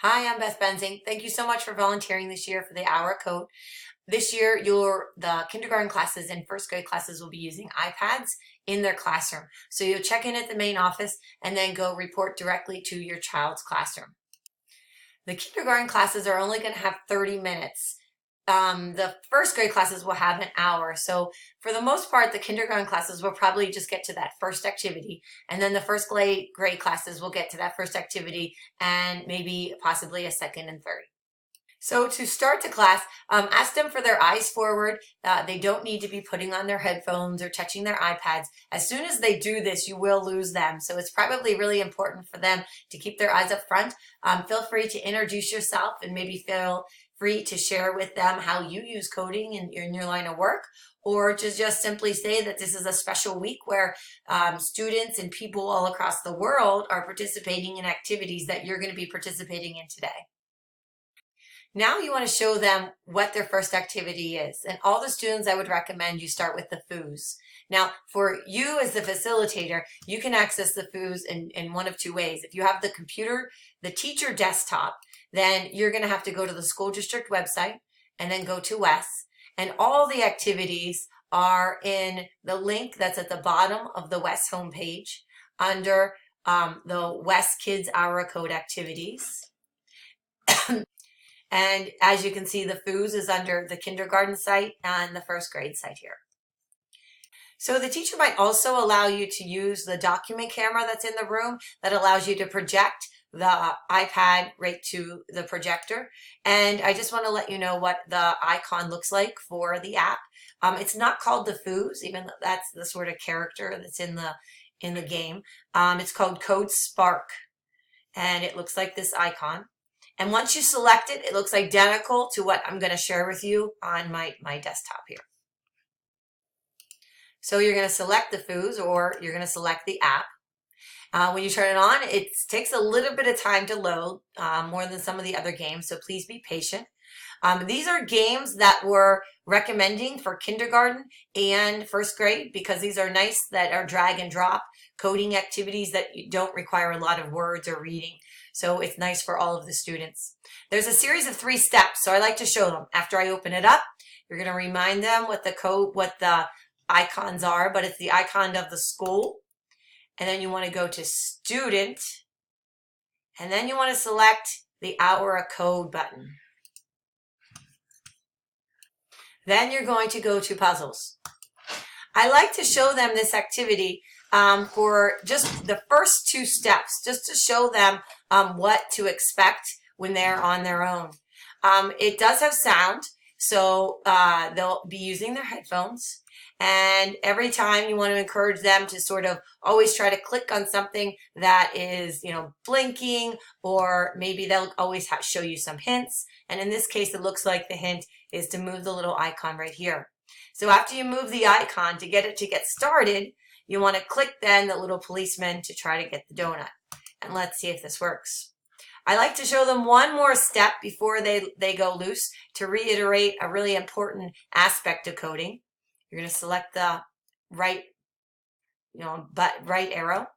Hi, I'm Beth Benzing. Thank you so much for volunteering this year for the hour code. This year, the kindergarten classes and first grade classes will be using iPads in their classroom. So you'll check in at the main office and then go report directly to your child's classroom. The kindergarten classes are only going to have 30 minutes. The first grade classes will have an hour. So for the most part, the kindergarten classes will probably just get to that first activity. And then the first grade classes will get to that first activity and maybe possibly a second and third. So to start the class, ask them for their eyes forward. They don't need to be putting on their headphones or touching their iPads. As soon as they do this, you will lose them. So it's probably really important for them to keep their eyes up front. Feel free to introduce yourself and maybe feel free to share with them how you use coding in your line of work, or to just simply say that this is a special week where students and people all across the world are participating in activities that you're going to be participating in today. Now you want to show them what their first activity is. And all the students, I would recommend you start with the foos. Now, for you as the facilitator, you can access the foos in one of two ways. If you have the computer, the teacher desktop, then you're going to have to go to the school district website and then go to WES. And all the activities are in the link that's at the bottom of the WES homepage under the WES Kids Hour Code activities. And as you can see, the foos is under the kindergarten site and the first grade site here. So the teacher might also allow you to use the document camera that's in the room that allows you to project the iPad right to the projector. And I just want to let you know what the icon looks like for the app. It's not called the foos, even though that's the sort of character that's in the game. It's called Code Spark, and it looks like this icon. And once you select it, it looks identical to what I'm going to share with you on my desktop here. So you're going to select the foos, or you're going to select the app. When you turn it on, it takes a little bit of time to load, more than some of the other games, so please be patient. These are games that we're recommending for kindergarten and first grade because these are nice, that are drag and drop coding activities that don't require a lot of words or reading. So it's nice for all of the students. There's a series of 3 steps, so I like to show them. After I open it up, you're going to remind them what the icons are, but it's the icon of the school. And then you want to go to student, and then you want to select the hour of code button. Then you're going to go to puzzles. I like to show them this activity for just the first 2 steps, just to show them what to expect when they're on their own. It does have sound, so they'll be using their headphones. And every time you want to encourage them to sort of always try to click on something that is, blinking, or maybe they'll always show you some hints. And in this case, it looks like the hint is to move the little icon right here. So after you move the icon to get it to get started, you want to click then the little policeman to try to get the donut. And let's see if this works. I like to show them one more step before they go loose to reiterate a really important aspect of coding. You're going to select the right, right arrow.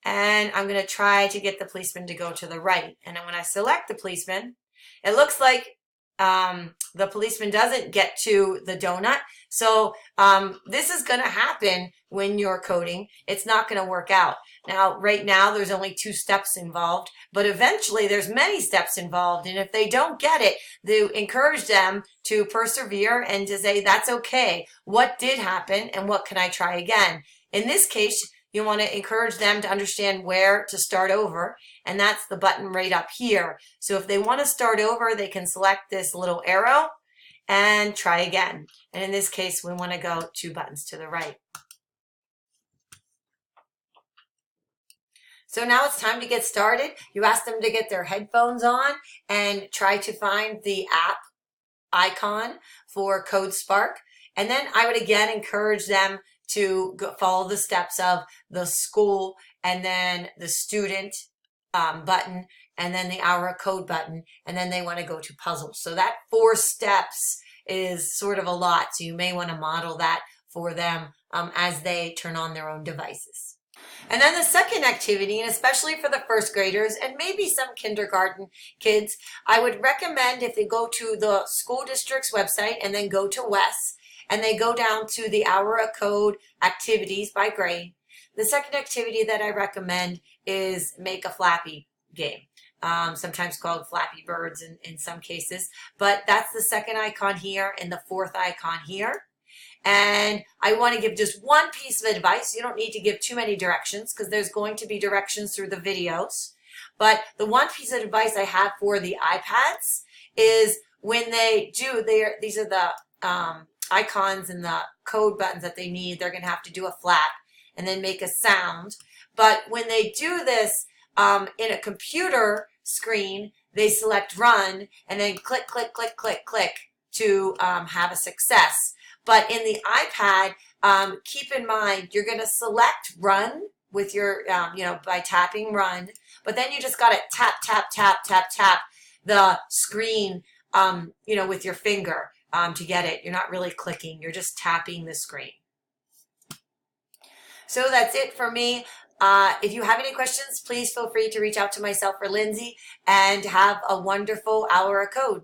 And I'm going to try to get the policeman to go to the right. And then when I select the policeman, it looks like the policeman doesn't get to the donut. So this is going to happen when you're coding. It's not going to work out. Now, right now, there's only 2 steps involved, but eventually there's many steps involved. And if they don't get it, they encourage them to persevere and to say, that's okay. What did happen and what can I try again? In this case, you want to encourage them to understand where to start over, and that's the button right up here. So if they want to start over, they can select this little arrow and try again. And in this case, we want to go 2 buttons to the right. So now it's time to get started. You ask them to get their headphones on and try to find the app icon for Code Spark. And then I would again encourage them to follow the steps of the school, and then the student button, and then the hour code button, and then they want to go to puzzles. So that 4 steps is sort of a lot. So you may want to model that for them as they turn on their own devices. And then the second activity, and especially for the first graders and maybe some kindergarten kids, I would recommend if they go to the school district's website and then go to WES and they go down to the Hour of Code activities by grade. The second activity that I recommend is make a Flappy game. Sometimes called Flappy Birds in some cases, but that's the second icon here and the fourth icon here. And I want to give just one piece of advice. You don't need to give too many directions because there's going to be directions through the videos. But the one piece of advice I have for the iPads is when they do, these are the icons and the code buttons that they need. They're going to have to do a flap and then make a sound. But when they do this in a computer screen, they select run and then click, click, click, click, click to have a success. But in the iPad, keep in mind, you're going to select run with your, by tapping run, but then you just got to tap, tap, tap, tap, tap the screen, with your finger to get it. You're not really clicking. You're just tapping the screen. So that's it for me. If you have any questions, please feel free to reach out to myself or Lindsay, and have a wonderful Hour of Code.